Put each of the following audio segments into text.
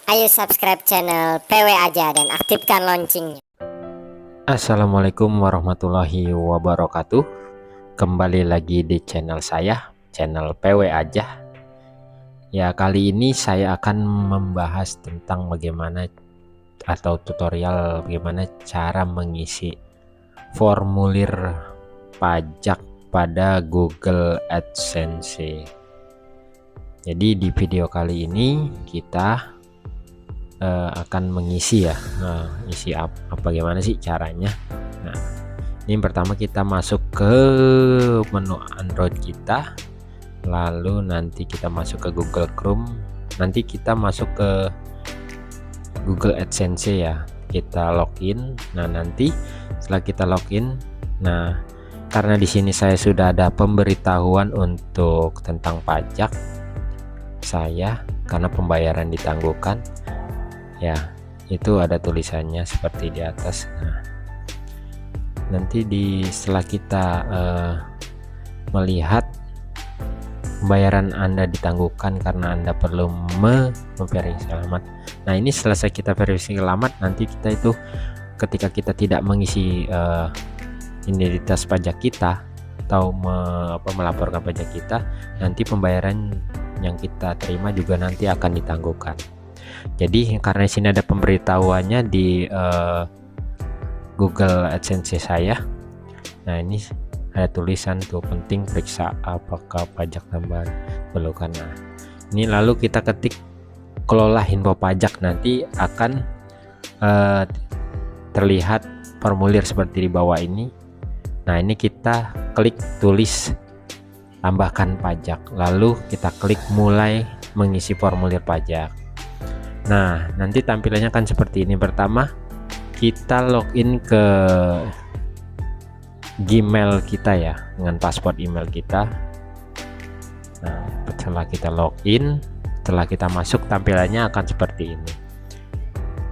Ayo subscribe channel PW aja dan aktifkan loncengnya. Assalamualaikum warahmatullahi wabarakatuh. Kembali lagi di channel saya, channel PW aja. Ya, kali ini saya akan membahas tentang bagaimana atau tutorial bagaimana cara mengisi formulir pajak pada Google AdSense. Jadi di video kali ini kita akan mengisi ya, isi apa bagaimana sih caranya. Nah, ini pertama kita masuk ke menu Android kita, lalu nanti kita masuk ke Google Chrome, nanti kita masuk ke Google AdSense ya, kita login. Nah, nanti setelah kita login, nah karena di sini saya sudah ada pemberitahuan untuk tentang pajak saya karena pembayaran ditangguhkan ya, itu ada tulisannya seperti di atas. Nah, nanti setelah kita melihat pembayaran Anda ditangguhkan karena Anda perlu memverifikasi alamat. Nah, ini selesai kita verifikasi alamat, nanti kita itu ketika kita tidak mengisi identitas pajak kita atau melaporkan pajak kita, nanti pembayaran yang kita terima juga nanti akan ditangguhkan. Jadi karena di sini ada pemberitahuannya di Google AdSense saya. Nah, ini ada tulisan tuh, penting periksa apakah pajak tambahan perlukan. Nah, ini lalu kita ketik kelola info pajak, nanti akan terlihat formulir seperti di bawah ini. Nah, ini kita klik tulis tambahkan pajak, lalu kita klik mulai mengisi formulir pajak. Nah, nanti tampilannya kan seperti ini. Pertama, kita login ke Gmail kita ya, dengan password email kita. Nah, setelah kita login, setelah kita masuk, tampilannya akan seperti ini.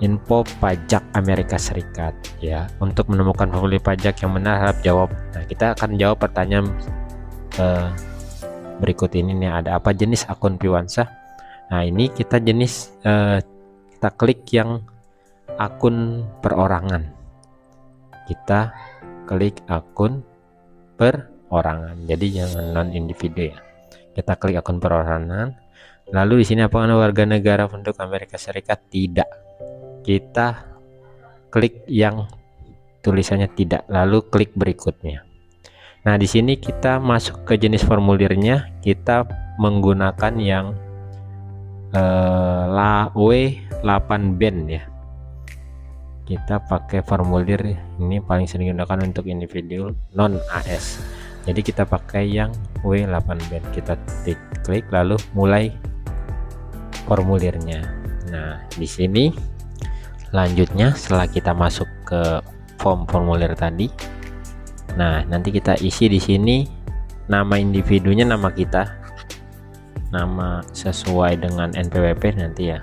Info pajak Amerika Serikat ya. Untuk menemukan formulir pajak yang benar, harap jawab. Nah, kita akan jawab pertanyaan berikut ini nih. Ada apa jenis akun Piwansa? Nah, ini kita jenis kita klik yang akun perorangan. Kita klik akun perorangan. Jadi jangan non individu ya. Kita klik akun perorangan. Lalu di sini apakah warga negara penduduk Amerika Serikat? Tidak. Kita klik yang tulisannya tidak, lalu klik berikutnya. Nah, di sini kita masuk ke jenis formulirnya, kita menggunakan yang W8BEN ya. Kita pakai formulir ini paling sering digunakan untuk individu non AS. Jadi kita pakai yang W8BEN. Kita klik lalu mulai formulirnya. Nah, di sini selanjutnya setelah kita masuk ke formulir tadi, nah nanti kita isi di sini nama individunya, nama kita, nama sesuai dengan NPWP nanti ya,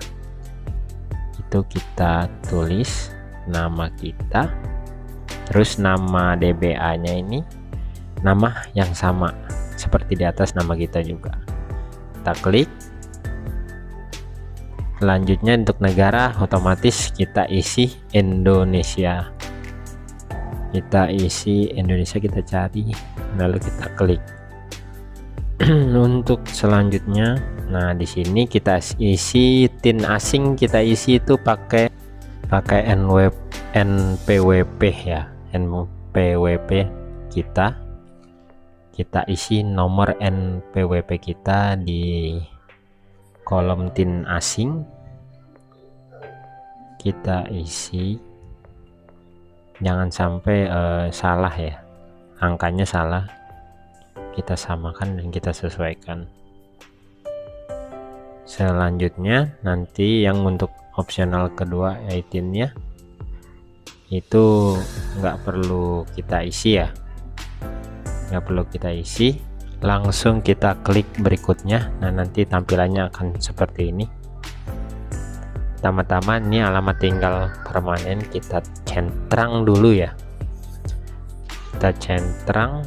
itu kita tulis nama kita, terus nama DBA nya ini nama yang sama seperti di atas nama kita juga. Kita klik. Selanjutnya untuk negara otomatis kita isi Indonesia. Kita isi Indonesia, kita cari lalu kita klik. Untuk selanjutnya, nah di sini kita isi TIN asing, kita isi itu pakai NPWP ya, NPWP kita isi nomor NPWP kita di kolom TIN asing, kita isi, jangan sampai salah ya, angkanya salah, kita samakan dan kita sesuaikan. Selanjutnya nanti yang untuk opsional kedua ITIN-nya itu nggak perlu kita isi ya, nggak perlu kita isi, langsung kita klik berikutnya. Nah, nanti tampilannya akan seperti ini. Pertama-tama ini alamat tinggal permanen, kita centang dulu ya, kita centang,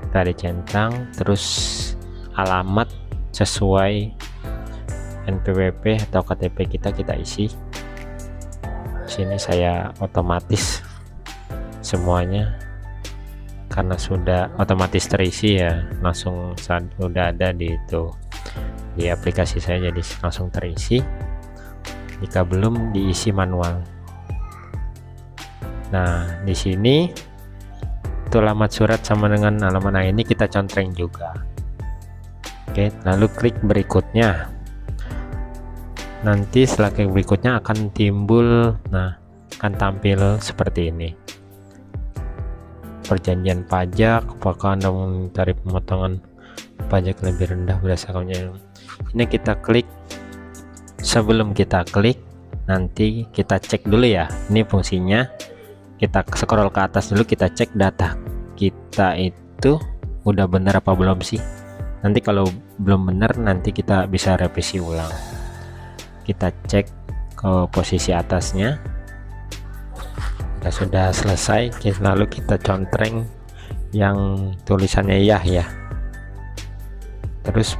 kita dicentang, terus alamat sesuai NPWP atau KTP kita isi. Sini saya otomatis semuanya karena sudah otomatis terisi ya, langsung saat sudah ada di aplikasi saya, jadi langsung terisi. Jika belum, diisi manual. Nah, di sini itu alamat surat sama dengan alamat. Nah, ini kita contreng juga. Oke, lalu klik berikutnya. Nanti setelah klik berikutnya akan timbul, akan tampil seperti ini. Perjanjian pajak, apakah Anda memiliki tarif pemotongan pajak lebih rendah berdasarkan. Ini kita klik. Sebelum kita klik, nanti kita cek dulu ya. Ini fungsinya, kita scroll ke atas dulu, kita cek data kita itu udah benar apa belum sih. Nanti kalau belum benar, nanti kita bisa revisi ulang. Kita cek ke posisi atasnya. Sudah selesai, lalu kita contreng yang tulisannya ya. Terus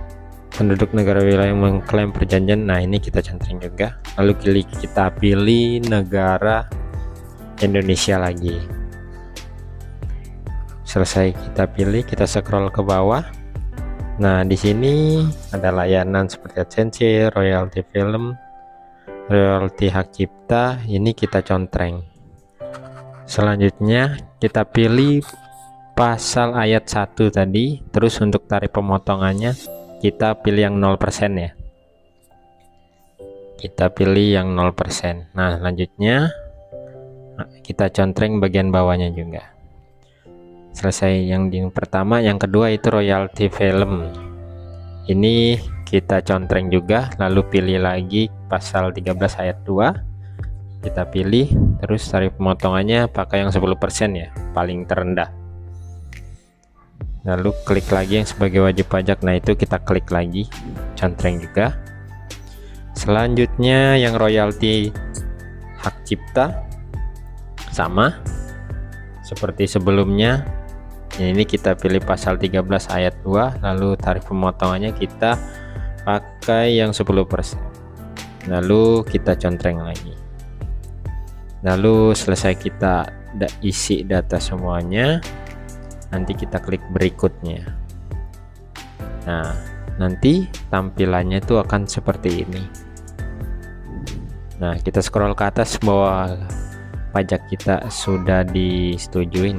penduduk negara wilayah yang mengklaim perjanjian, nah ini kita contreng juga. Lalu kita pilih negara Indonesia lagi. Selesai kita pilih, kita scroll ke bawah. Nah, di sini ada layanan seperti AdSense, royalti film, royalti hak cipta. Ini kita contreng. Selanjutnya kita pilih pasal ayat 1 tadi. Terus untuk tarif pemotongannya kita pilih yang 0% ya. Kita pilih yang 0%. Nah, selanjutnya kita contreng bagian bawahnya juga. Selesai yang pertama, yang kedua itu royalti film. Ini kita contreng juga, lalu pilih lagi pasal 13 ayat 2. Kita pilih, terus tarif pemotongannya pakai yang 10% ya, paling terendah. Lalu klik lagi yang sebagai wajib pajak. Nah, itu kita klik lagi, contreng juga. Selanjutnya yang royalti hak cipta sama seperti sebelumnya. Ini kita pilih pasal 13 ayat 2, lalu tarif pemotongannya kita pakai yang 10%. Lalu kita contreng lagi. Lalu selesai kita isi data semuanya, nanti kita klik berikutnya. Nah, nanti tampilannya itu akan seperti ini. Nah, kita scroll ke atas bahwa pajak kita sudah disetujui.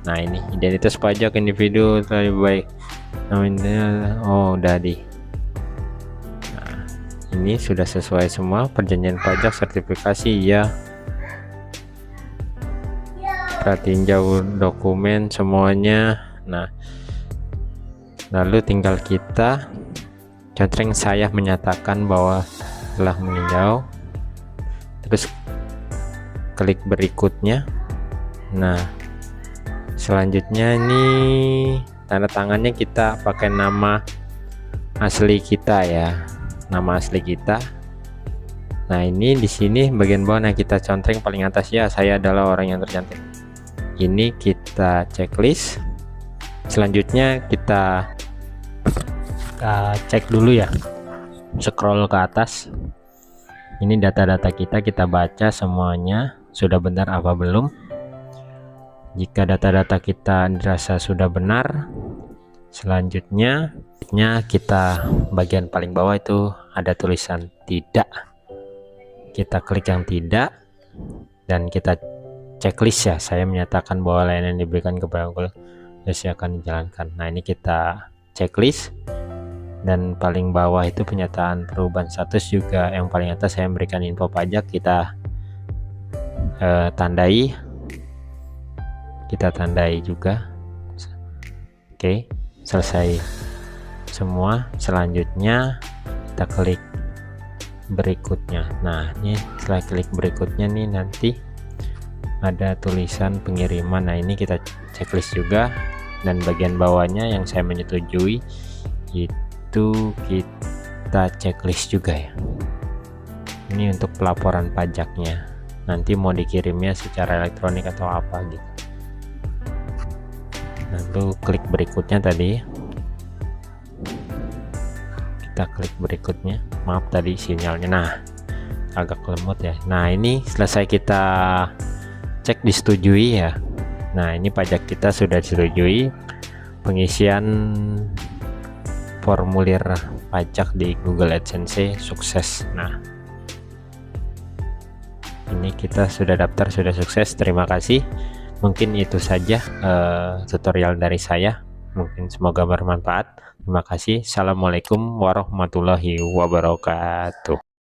Nah ini identitas pajak individu lebih baik namanya. Udah ini sudah sesuai semua. Perjanjian pajak, sertifikasi ya, pratinjau dokumen semuanya. Nah, lalu tinggal kita contreng saya menyatakan bahwa telah meninjau, terus klik berikutnya. Nah, selanjutnya ini tanda tangannya kita pakai nama asli kita ya, nama asli kita. Nah, ini di sini bagian bawah. Nah, kita contreng paling atas ya, saya adalah orang yang tercantik. Ini kita checklist. Selanjutnya kita cek dulu ya, scroll ke atas. Ini data-data kita baca semuanya sudah benar apa belum. Jika data-data kita dirasa sudah benar, selanjutnya kita bagian paling bawah itu ada tulisan tidak. Kita klik yang tidak dan kita checklist ya, saya menyatakan bahwa layanan yang diberikan kepada Google akan dijalankan. Nah, ini kita checklist. Dan paling bawah itu penyataan perubahan status juga. Yang paling atas saya memberikan info pajak, kita tandai, kita tandai juga. Oke, selesai semua. Selanjutnya kita klik berikutnya. Nah, ini setelah klik berikutnya nih nanti ada tulisan pengiriman. Nah, ini kita checklist juga. Dan bagian bawahnya yang saya menyetujui itu kita checklist juga ya. Ini untuk pelaporan pajaknya, nanti mau dikirimnya secara elektronik atau apa gitu. Lalu klik berikutnya tadi, kita klik berikutnya. maaf tadi sinyalnya. Nah, agak lemot ya. Nah, ini selesai kita cek disetujui ya. Nah, ini pajak kita sudah disetujui, pengisian formulir pajak di Google AdSense sukses. Nah, ini kita sudah daftar, sudah sukses. Terima kasih. Mungkin itu saja tutorial dari saya. Mungkin semoga bermanfaat. Terima kasih. Assalamualaikum warahmatullahi wabarakatuh.